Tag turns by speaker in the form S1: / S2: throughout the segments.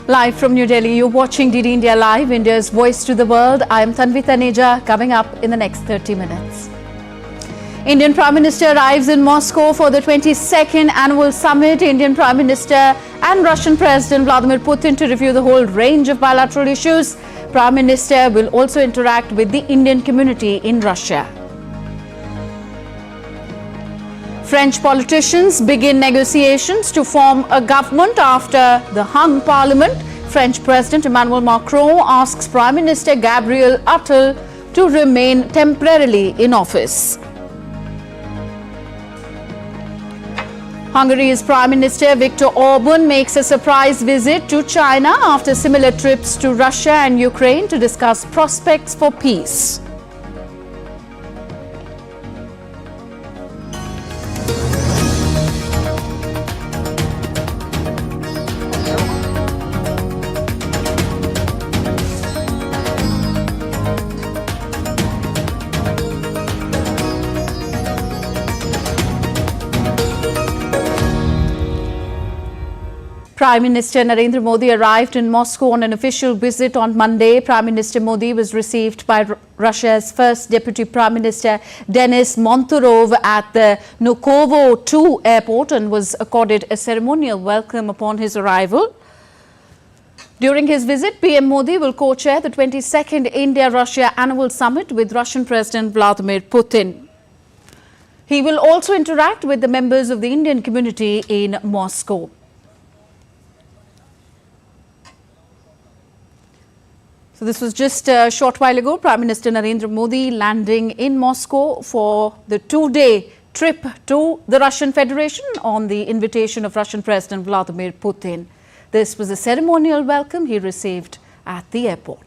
S1: Live from New Delhi, you're watching DD India Live, India's voice to the world. I am Tanvi Taneja, coming up in the next 30 minutes. Indian Prime Minister arrives in Moscow for the 22nd annual summit. Indian Prime Minister and Russian President Vladimir Putin to review the whole range of bilateral issues. Prime Minister will also interact with the Indian community in Russia. French politicians begin negotiations to form a government after the hung parliament. French President Emmanuel Macron asks Prime Minister Gabriel Attal to remain temporarily in office. Hungary's Prime Minister Viktor Orban makes a surprise visit to China after similar trips to Russia and Ukraine to discuss prospects for peace. Prime Minister Narendra Modi arrived in Moscow on an official visit on Monday. Prime Minister Modi was received by Russia's first Deputy Prime Minister Denis Monturov at the Vnukovo 2 airport and was accorded a ceremonial welcome upon his arrival. During his visit, PM Modi will co-chair the 22nd India-Russia annual summit with Russian President Vladimir Putin. He will also interact with the members of the Indian community in Moscow. So this was just a short while ago, Prime Minister Narendra Modi landing in Moscow for the two-day trip to the Russian Federation on the invitation of Russian President Vladimir Putin. This was a ceremonial welcome he received at the airport.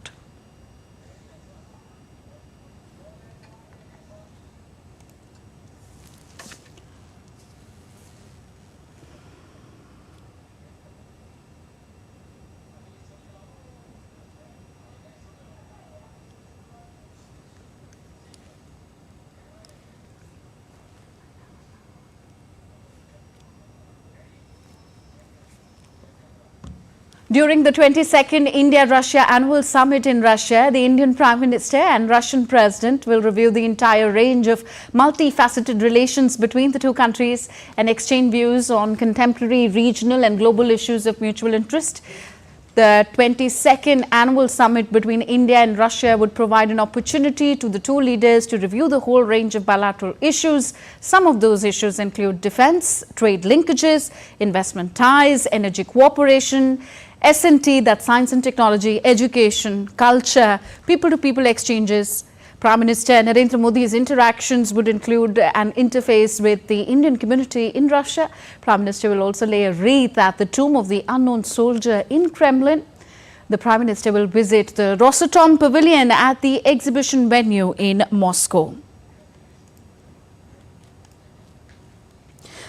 S1: During the 22nd India-Russia annual summit in Russia, the Indian Prime Minister and Russian President will review the entire range of multifaceted relations between the two countries and exchange views on contemporary regional and global issues of mutual interest. The 22nd annual summit between India and Russia would provide an opportunity to the two leaders to review the whole range of bilateral issues. Some of those issues include defense, trade linkages, investment ties, energy cooperation, S&T, that's science and technology, education, culture, people-to-people exchanges. Prime Minister Narendra Modi's interactions would include an interface with the Indian community in Russia. Prime Minister will also lay a wreath at the tomb of the unknown soldier in Kremlin. The Prime Minister will visit the Rosatom Pavilion at the exhibition venue in Moscow.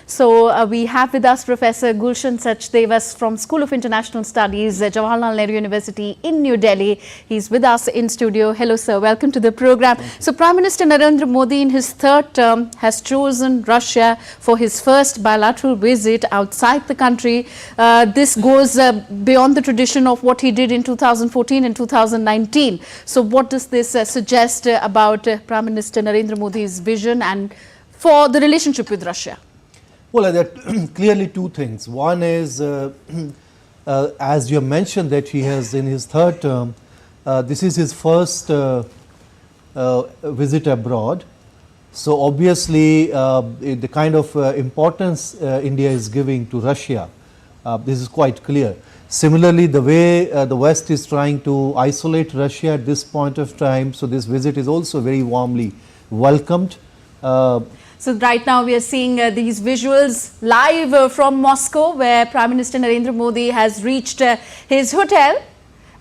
S1: So we have with us Professor Gulshan Sachdevas from School of International Studies, Jawaharlal Nehru University in New Delhi. He's with us in studio. Hello, sir. Welcome to the program. So Prime Minister Narendra Modi in his third term has chosen Russia for his first bilateral visit outside the country. This goes beyond the tradition of what he did in 2014 and 2019. So what does this suggest about Prime Minister Narendra Modi's vision and for the relationship with Russia?
S2: Well, there are clearly two things. One is, as you mentioned, that he has in his third term, this is his first visit abroad. So obviously, the kind of importance India is giving to Russia, this is quite clear. Similarly, the way the West is trying to isolate Russia at this point of time, so this visit is also very warmly welcomed.
S1: So right now we are seeing these visuals live from Moscow, where Prime Minister Narendra Modi has reached his hotel,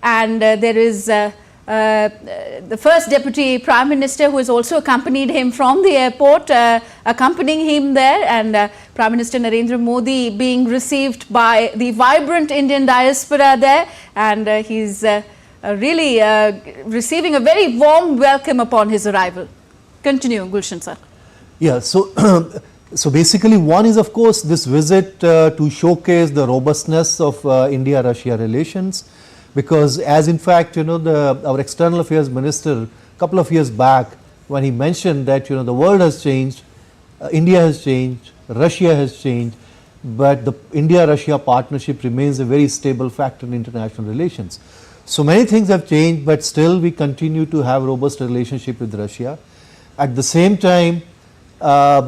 S1: and there is the first Deputy Prime Minister who has also accompanied him from the airport, accompanying him there, and Prime Minister Narendra Modi being received by the vibrant Indian diaspora there, and he's really receiving a very warm welcome upon his arrival. Continue, Gulshan sir.
S2: Yeah, so So basically, one is of course this visit to showcase the robustness of India-Russia relations, because as in fact our external affairs minister a couple of years back, when he mentioned that the world has changed, India has changed, Russia has changed, but the India-Russia partnership remains a very stable factor in international relations. So many things have changed, but still we continue to have robust relationship with Russia. At the same time,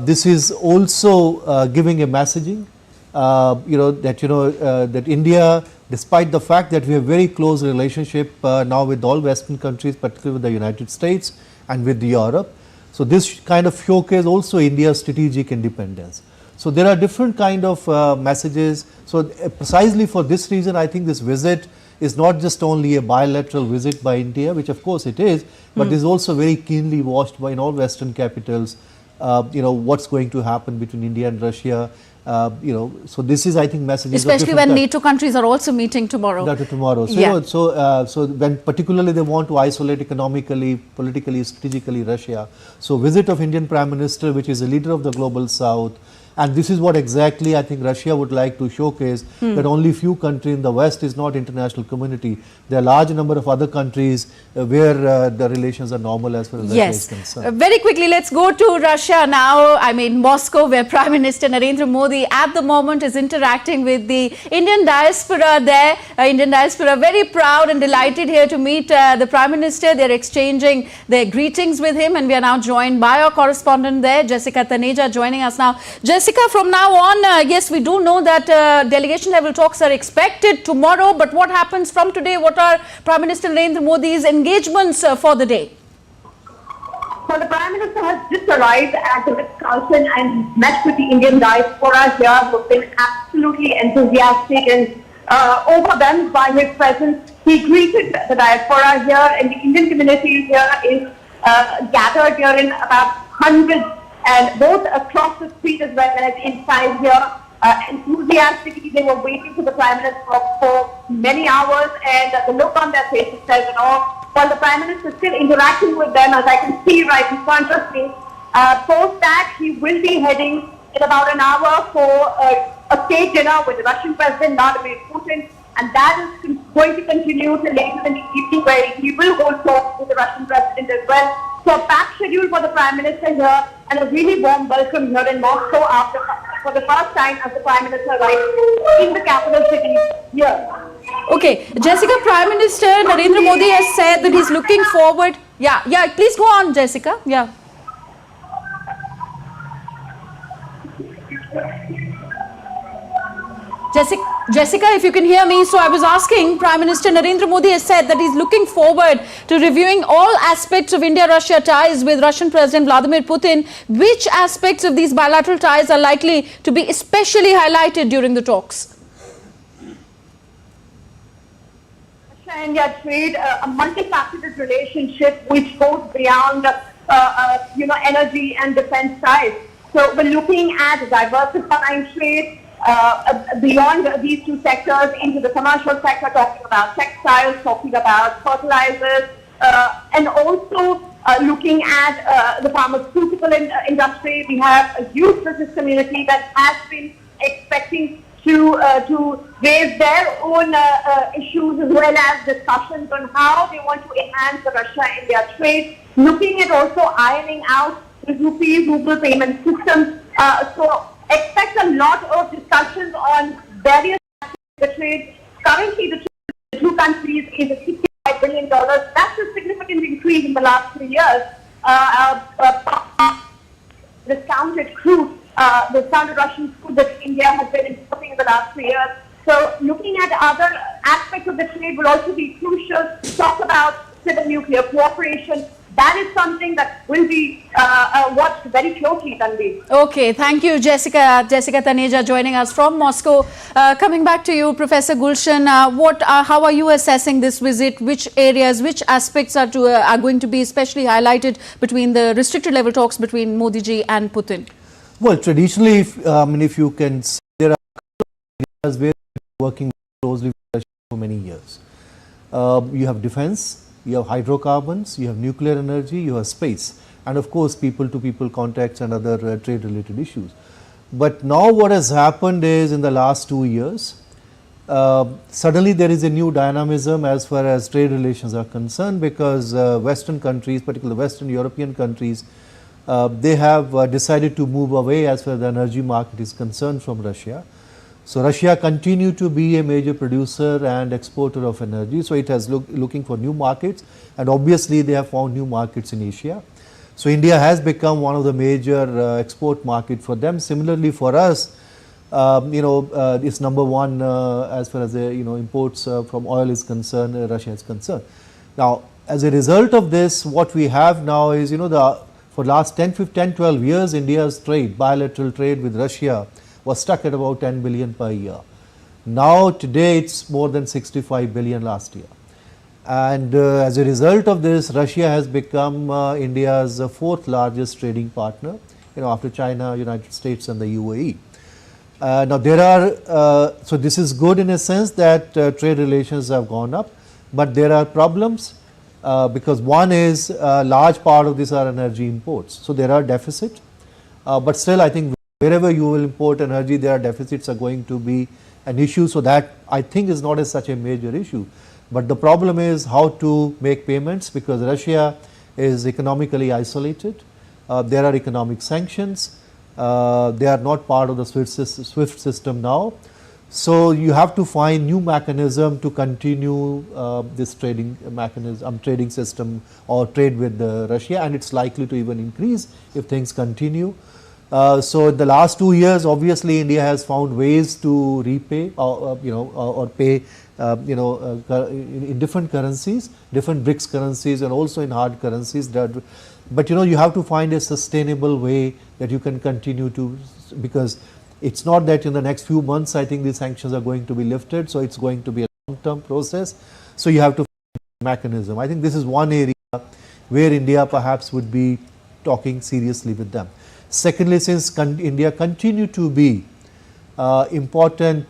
S2: this is also giving a messaging, that India, despite the fact that we have very close relationship now with all Western countries, particularly with the United States and with Europe. So this kind of showcase also India's strategic independence. So there are different kind of messages. So precisely for this reason, I think this visit is not just only a bilateral visit by India, which of course it is, but is also very keenly watched by in all Western capitals. What's going to happen between India and Russia. So this is, I think, messages.
S1: Especially when NATO countries are also meeting tomorrow.
S2: Tomorrow. So,
S1: yeah.
S2: So when particularly they want to isolate economically, politically, strategically Russia. So visit of Indian Prime Minister, which is a leader of the global South. And this is what exactly I think Russia would like to showcase, that only few countries in the West is not international community. There are large number of other countries where the relations are normal as far as Russia is concerned.
S1: Very quickly, let's go to Russia now. I mean, Moscow, where Prime Minister Narendra Modi at the moment is interacting with the Indian diaspora there. Indian diaspora very proud and delighted here to meet the Prime Minister. They're exchanging their greetings with him, and we are now joined by our correspondent there, Jessica Taneja, joining us now. Jessica, from now on, yes, we do know that delegation level talks are expected tomorrow, but what happens from today? What are Prime Minister Narendra Modi's engagements for the day?
S3: So the Prime Minister has just arrived at the Ritz-Carlton and met with the Indian diaspora here, who've been absolutely enthusiastic and overwhelmed by his presence. He greeted the diaspora here, and the Indian community here is gathered here in about hundreds, and both across the street as well as inside here. Enthusiastically, they were waiting for the Prime Minister for many hours, and the look on their faces says it all. While the Prime Minister is still interacting with them, as I can see right in front of me, post that he will be heading in about an hour for a state dinner with the Russian President Vladimir Putin, and that is going to continue till later in the evening, where he will hold talks with the Russian President as well. So a packed schedule for the Prime Minister here, and a really warm welcome here in Moscow for the first time as the Prime Minister arrived in the capital city here.
S1: Okay, Jessica, Prime Minister Narendra Modi has said that he's looking forward. Yeah, please go on, Jessica. Yeah. Jessica, if you can hear me, so I was asking, Prime Minister Narendra Modi has said that he's looking forward to reviewing all aspects of India-Russia ties with Russian President Vladimir Putin. Which aspects of these bilateral ties are likely to be especially highlighted during the talks?
S3: Russia-India trade, a multifaceted relationship which goes beyond, energy and defense ties. So we're looking at diversifying trade beyond these two sectors into the commercial sector, talking about textiles, talking about fertilizers, and also looking at the pharmaceutical industry. We have a huge business community that has been expecting to raise their own issues, as well as discussions on how they want to enhance the Russia-India trade, looking at also ironing out the ruble payment systems. So expect a lot of discussions on various aspects of the trade. Currently, the trade of the two countries is at $65 billion. That's a significant increase in the last 3 years. Discounted crude, discounted Russian crude that India has been importing in the last 3 years. So looking at other aspects of the trade will also be crucial. Talk about civil nuclear cooperation. That is something that will be watched very closely, Tanvi.
S1: Okay, thank you, Jessica. Jessica Taneja joining us from Moscow. Coming back to you, Professor Gulshan, how are you assessing this visit? Which areas, which aspects are going to be especially highlighted between the restricted level talks between Modi ji and Putin?
S2: Well, traditionally, if you can see, there are areas where we are working closely with Russia for many years. You have defense. You have hydrocarbons, you have nuclear energy, you have space, and of course people-to-people contacts and other trade-related issues. But now what has happened is in the last 2 years, suddenly there is a new dynamism as far as trade relations are concerned, because Western countries, particularly Western European countries, they have decided to move away as far as the energy market is concerned from Russia. So Russia continued to be a major producer and exporter of energy, so it has looking for new markets, and obviously they have found new markets in Asia. So India has become one of the major export market for them. Similarly for us, it's number one as far as the imports from oil is concerned, Russia is concerned. Now, as a result of this, what we have now is for last 12 years, India's trade, bilateral trade with Russia was stuck at about 10 billion per year. Now today it's more than 65 billion last year. And as a result of this, Russia has become India's fourth largest trading partner, after China, United States and the UAE. Now there are, so this is good in a sense that trade relations have gone up, but there are problems because one is a large part of these are energy imports. So there are deficits, but still I think wherever you will import energy, there are deficits are going to be an issue. So that I think is not such a major issue. But the problem is how to make payments, because Russia is economically isolated. There are economic sanctions. They are not part of the SWIFT system now. So you have to find new mechanism to continue this trading mechanism, trading system or trade with Russia, and it's likely to even increase if things continue. So in the last 2 years, obviously India has found ways to repay or pay in different currencies, different BRICS currencies, and also in hard currencies. But you have to find a sustainable way that you can continue to, because it's not that in the next few months I think these sanctions are going to be lifted. So it's going to be a long-term process. So you have to find a mechanism. I think this is one area where India perhaps would be talking seriously with them. Secondly, since India continue to be important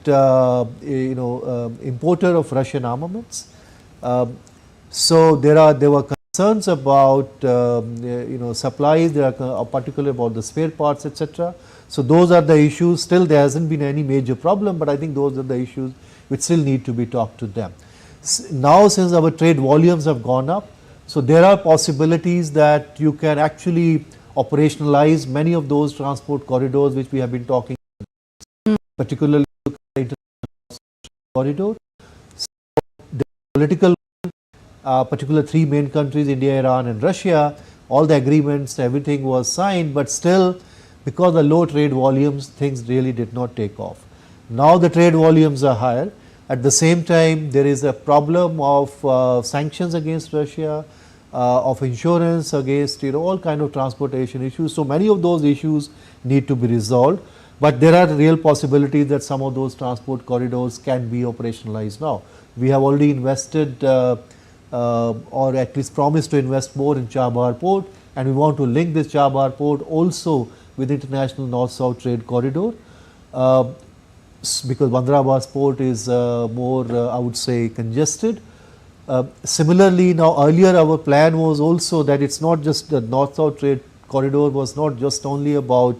S2: importer of Russian armaments, so there were concerns about supplies. There are particularly about the spare parts, etc. So those are the issues. Still, there hasn't been any major problem, but I think those are the issues which still need to be talked to them. Now, since our trade volumes have gone up, so there are possibilities that you can actually operationalize many of those transport corridors which we have been talking about, particularly the international corridor. So the political, particular three main countries, India, Iran and Russia, all the agreements, everything was signed, but still because of the low trade volumes, things really did not take off. Now the trade volumes are higher. At the same time, there is a problem of sanctions against Russia, of insurance against all kind of transportation issues. So many of those issues need to be resolved, but there are real possibilities that some of those transport corridors can be operationalized now. We have already invested or at least promised to invest more in Chabahar port, and we want to link this Chabahar port also with international north-south trade corridor, because Bandra Abbas port is more I would say congested. Similarly, now earlier our plan was also that it's not just the north-south trade corridor was not just only about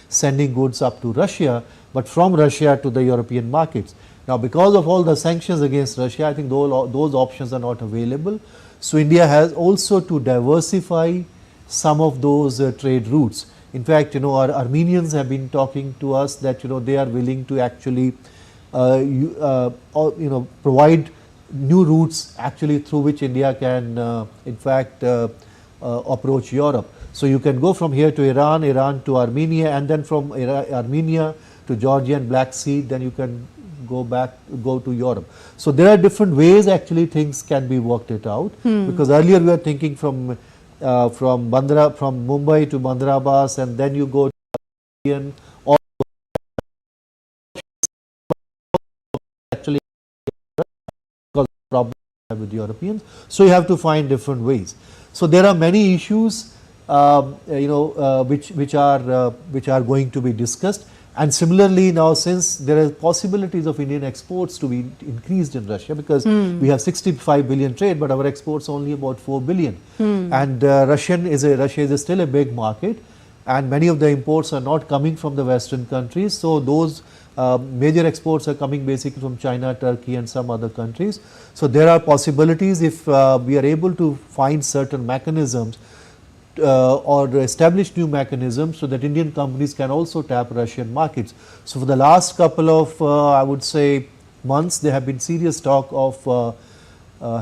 S2: sending goods up to Russia, but from Russia to the European markets. Now because of all the sanctions against Russia, I think those options are not available. So India has also to diversify some of those trade routes. In fact, our Armenians have been talking to us that they are willing to actually provide new routes actually through which India can in fact approach Europe. So you can go from here to Iran, Iran to Armenia, and then from Armenia to Georgia and Black Sea, then you can go to Europe. So there are different ways actually things can be worked it out, because earlier we were thinking from Mumbai to Bandra Abbas, and then you go to or actually because problem with Europeans. So you have to find different ways. So there are many issues which are going to be discussed. And similarly, now since there are possibilities of Indian exports to be increased in Russia, because we have 65 billion trade, but our exports only about 4 billion. And Russia is still a big market. and many of the imports are not coming from the Western countries. So those major exports are coming basically from China, Turkey and some other countries. So there are possibilities if we are able to find certain mechanisms or establish new mechanisms so that Indian companies can also tap Russian markets. So for the last couple of I would say months, there have been serious talk of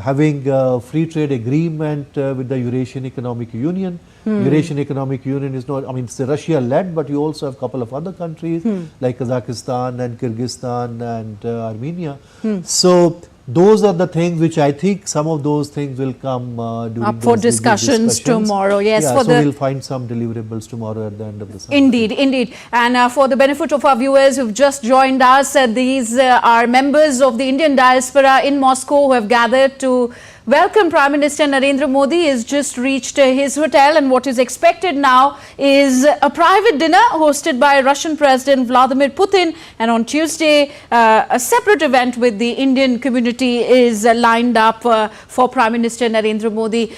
S2: having a free trade agreement with the Eurasian Economic Union. Eurasian Economic Union is not, I mean, it's Russia led, but you also have a couple of other countries like Kazakhstan and Kyrgyzstan and Armenia. So those are the things which I think some of those things will come during
S1: up for discussions tomorrow. Yes,
S2: yeah,
S1: for
S2: so we'll find some deliverables tomorrow at the end of the summit.
S1: Indeed, indeed. And for the benefit of our viewers who've just joined us, these are members of the Indian diaspora in Moscow who have gathered to welcome Prime Minister Narendra Modi. He has just reached his hotel, and what is expected now is a private dinner hosted by Russian President Vladimir Putin. And on Tuesday, a separate event with the Indian community is lined up for Prime Minister Narendra Modi.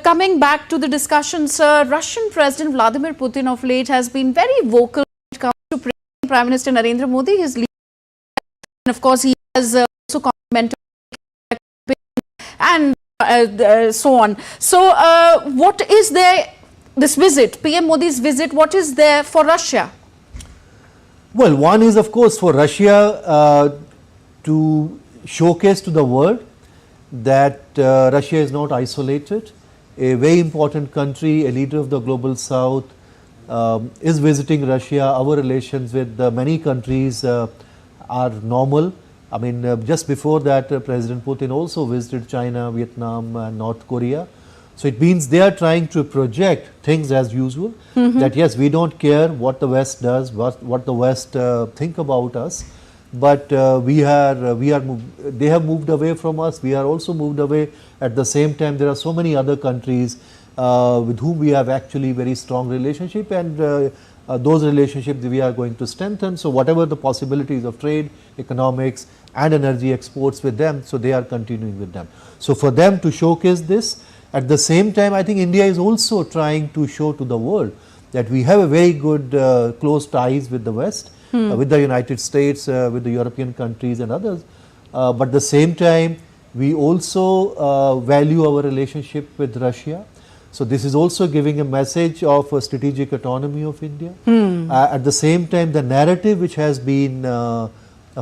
S1: Coming back to the discussions, Russian President Vladimir Putin of late has been very vocal when it comes to Prime Minister Narendra Modi, his leader. And of course, he has also complimented and so on. So what is there, this visit, PM Modi's visit, what is there for Russia?
S2: Well, one is of course for Russia to showcase to the world that Russia is not isolated. A very important country, a leader of the global south is visiting Russia. Our relations with many countries are normal. I mean, just before that, President Putin also visited China, Vietnam and North Korea. So it means they are trying to project things as usual, that yes, we don't care what the West does, what the West think about us, but they have moved away from us, we are also moved away. At the same time, there are so many other countries with whom we have actually very strong relationship, and those relationships we are going to strengthen. So whatever the possibilities of trade, economics and energy exports with them, so they are continuing with them. So for them to showcase this, at the same time I think India is also trying to show to the world that we have a very good close ties with the West, with the United States, with the European countries and others, but at the same time we also value our relationship with Russia. So this is also giving a message of a strategic autonomy of India. At the same time, the narrative which has been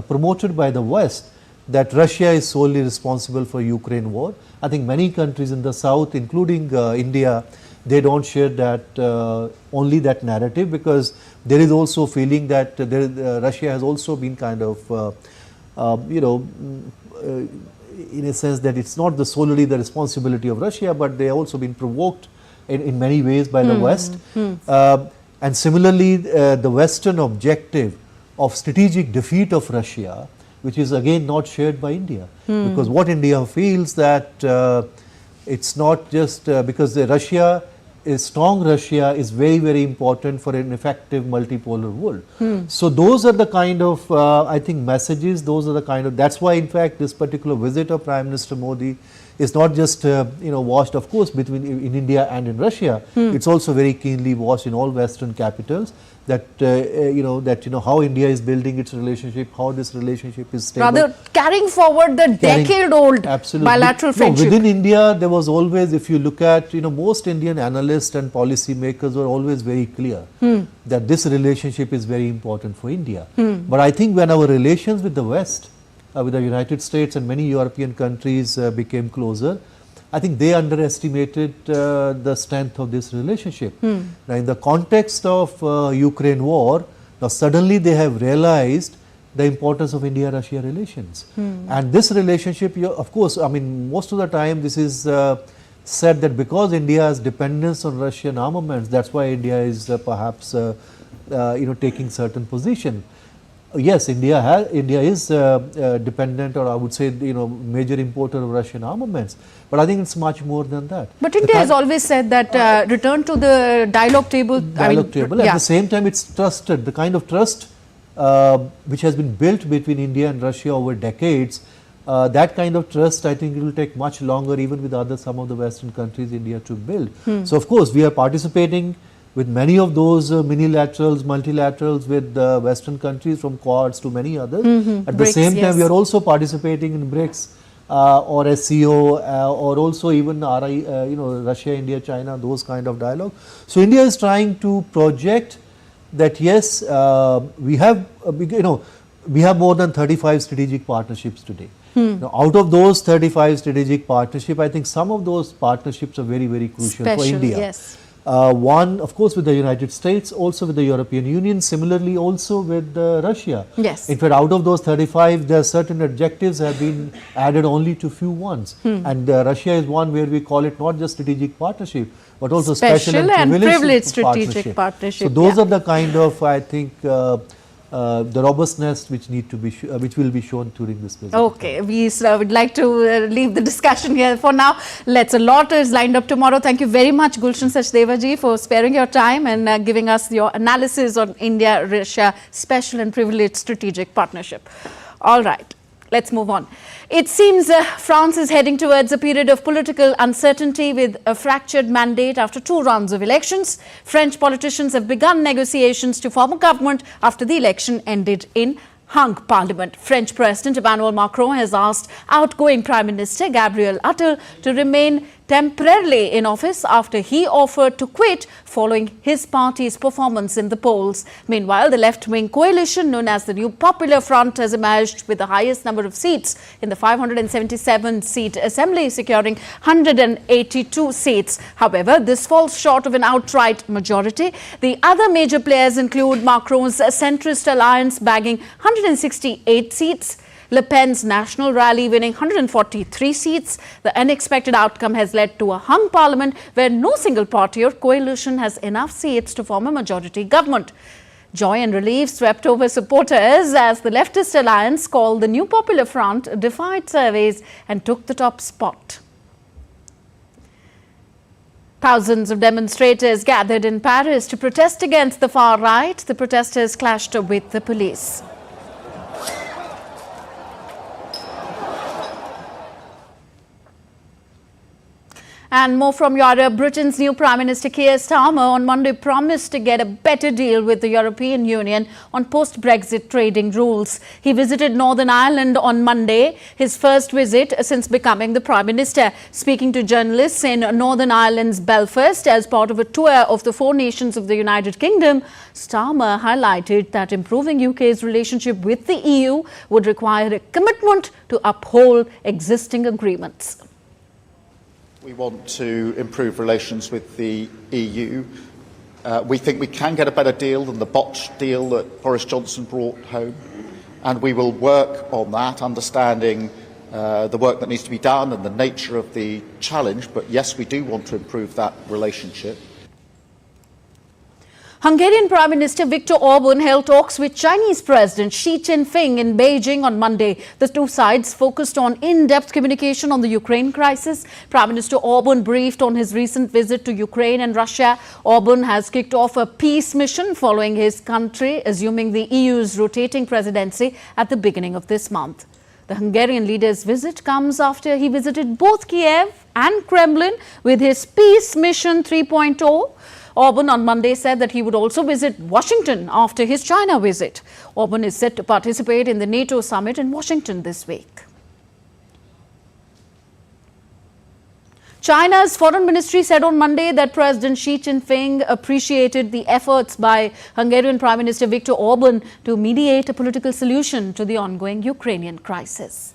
S2: promoted by the West, that Russia is solely responsible for Ukraine war. I think many countries in the south, including India, they don't share that only that narrative, because there is also feeling that Russia has also been kind of in a sense that it's not solely the responsibility of Russia, but they have also been provoked in many ways by the West. And similarly, the Western objective of strategic defeat of Russia, which is again not shared by India, because what India feels that it's not just because Russia is strong. Russia is very, very important for an effective multipolar world. So those are the kind of I think messages, those are the kind of, that's why in fact this particular visit of Prime Minister Modi is not just watched of course between in India and in Russia, it's also very keenly watched in all Western capitals, that how India is building its relationship, how this relationship is stable.
S1: Rather carrying forward the decade-old bilateral friendship.
S2: Within India, there was always, if you look at, most Indian analysts and policy makers were always very clear that this relationship is very important for India. But I think when our relations with the West, with the United States and many European countries became closer, I think they underestimated the strength of this relationship. Now, in the context of Ukraine war, now suddenly they have realized the importance of India-Russia relations. And this relationship, of course, I mean, most of the time this is said that because India's dependence on Russian armaments, that's why India is perhaps taking certain position. Yes, India is dependent, or I would say, major importer of Russian armaments. But I think it's much more than that.
S1: But India has always said that return to the dialogue table.
S2: At the same time, it's trusted. The kind of trust which has been built between India and Russia over decades, that kind of trust, I think it will take much longer, even with some of the Western countries, India to build. So of course, we are participating with many of those minilaterals, multilaterals with Western countries, from Quads to many others. At the
S1: BRICS,
S2: same time,
S1: yes.
S2: we are also participating in BRICS or SCO or also even RI, Russia, India, China, those kind of dialogue. So India is trying to project that yes, we have we have more than 35 strategic partnerships today. Now, out of those 35 strategic partnerships, I think some of those partnerships are very, very crucial for India.
S1: Yes.
S2: One, of course, with the United States, also with the European Union, similarly also with Russia.
S1: Yes.
S2: In fact, out of those 35, there are certain adjectives have been added only to few ones. And Russia is one where we call it not just strategic partnership, but also special and privileged
S1: strategic partnership.
S2: So those are the kind of, I think, the robustness which need to be which will be shown during this visit.
S1: Okay, we would like to leave the discussion here for now. A lot is lined up tomorrow. Thank you very much, Gulshan Sachdeva for sparing your time and giving us your analysis on India-Russia special and privileged strategic partnership. All right, let's move on. It seems France is heading towards a period of political uncertainty with a fractured mandate after 2 rounds of elections. French politicians have begun negotiations to form a government after the election ended in hung parliament. French President Emmanuel Macron has asked outgoing Prime Minister Gabriel Attal to remain temporarily in office after he offered to quit following his party's performance in the polls. Meanwhile, the left-wing coalition known as the New Popular Front has emerged with the highest number of seats in the 577-seat assembly, securing 182 seats. However, this falls short of an outright majority. The other major players include Macron's centrist alliance bagging 168 seats, Le Pen's national rally winning 143 seats. The unexpected outcome has led to a hung parliament where no single party or coalition has enough seats to form a majority government. Joy and relief swept over supporters as the leftist alliance called the New Popular Front defied surveys and took the top spot. Thousands of demonstrators gathered in Paris to protest against the far right. The protesters clashed with the police. And more from Europe, Britain's new Prime Minister Keir Starmer on Monday promised to get a better deal with the European Union on post-Brexit trading rules. He visited Northern Ireland on Monday, his first visit since becoming the Prime Minister. Speaking to journalists in Northern Ireland's Belfast as part of a tour of the 4 nations of the United Kingdom, Starmer highlighted that improving UK's relationship with the EU would require a commitment to uphold existing agreements.
S4: We want to improve relations with the EU. We think we can get a better deal than the botched deal that Boris Johnson brought home. And we will work on that, understanding the work that needs to be done and the nature of the challenge. But yes, we do want to improve that relationship.
S1: Hungarian Prime Minister Viktor Orban held talks with Chinese President Xi Jinping in Beijing on Monday. The 2 sides focused on in-depth communication on the Ukraine crisis. Prime Minister Orban briefed on his recent visit to Ukraine and Russia. Orban has kicked off a peace mission following his country assuming the EU's rotating presidency at the beginning of this month. The Hungarian leader's visit comes after he visited both Kiev and Kremlin with his Peace Mission 3.0. Orban on Monday said that he would also visit Washington after his China visit. Orban is set to participate in the NATO summit in Washington this week. China's foreign ministry said on Monday that President Xi Jinping appreciated the efforts by Hungarian Prime Minister Viktor Orban to mediate a political solution to the ongoing Ukrainian crisis.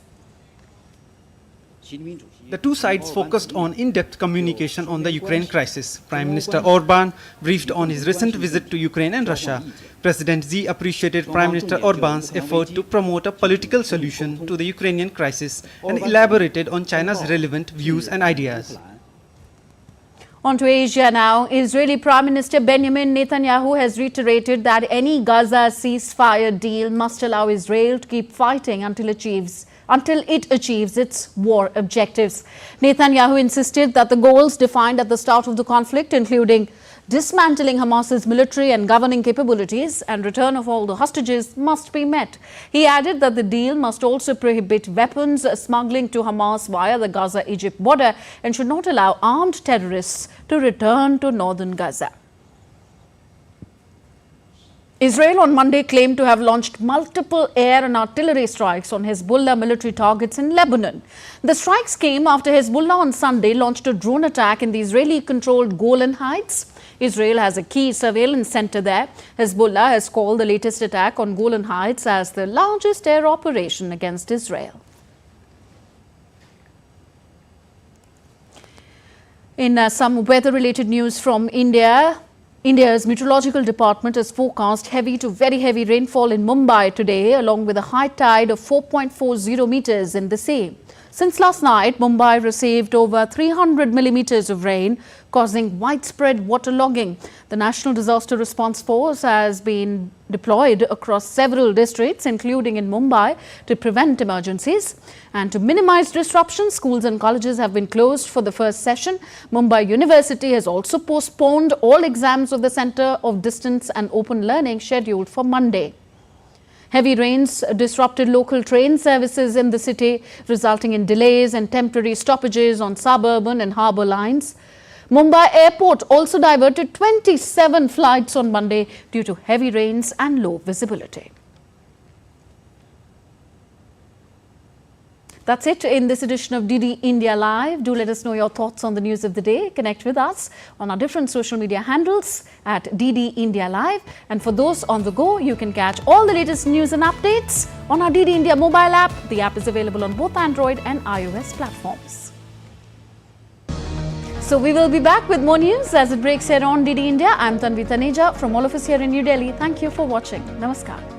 S5: The 2 sides focused on in-depth communication on the Ukraine crisis. Prime Minister Orban briefed on his recent visit to Ukraine and Russia. President Xi appreciated Prime Minister Orban's effort to promote a political solution to the Ukrainian crisis and elaborated on China's relevant views and ideas.
S1: On to Asia now. Israeli Prime Minister Benjamin Netanyahu has reiterated that any Gaza ceasefire deal must allow Israel to keep fighting until it achieves its war objectives. Netanyahu insisted that the goals defined at the start of the conflict, including dismantling Hamas's military and governing capabilities and return of all the hostages, must be met. He added that the deal must also prohibit weapons smuggling to Hamas via the Gaza-Egypt border and should not allow armed terrorists to return to northern Gaza. Israel on Monday claimed to have launched multiple air and artillery strikes on Hezbollah military targets in Lebanon. The strikes came after Hezbollah on Sunday launched a drone attack in the Israeli-controlled Golan Heights. Israel has a key surveillance center there. Hezbollah has called the latest attack on Golan Heights as the largest air operation against Israel. In some weather-related news from India, India's meteorological department has forecast heavy to very heavy rainfall in Mumbai today, along with a high tide of 4.40 meters in the sea. Since last night, Mumbai received over 300 millimeters of rain, causing widespread waterlogging. The National Disaster Response Force has been deployed across several districts, including in Mumbai, to prevent emergencies. And to minimize disruption, schools and colleges have been closed for the first session. Mumbai University has also postponed all exams of the Centre of Distance and Open Learning scheduled for Monday. Heavy rains disrupted local train services in the city, resulting in delays and temporary stoppages on suburban and harbour lines. Mumbai Airport also diverted 27 flights on Monday due to heavy rains and low visibility. That's it in this edition of DD India Live. Do let us know your thoughts on the news of the day. Connect with us on our different social media handles at DD India Live. And for those on the go, you can catch all the latest news and updates on our DD India mobile app. The app is available on both Android and iOS platforms. So we will be back with more news as it breaks here on DD India. I'm Tanvi Taneja from all of us here in New Delhi. Thank you for watching. Namaskar.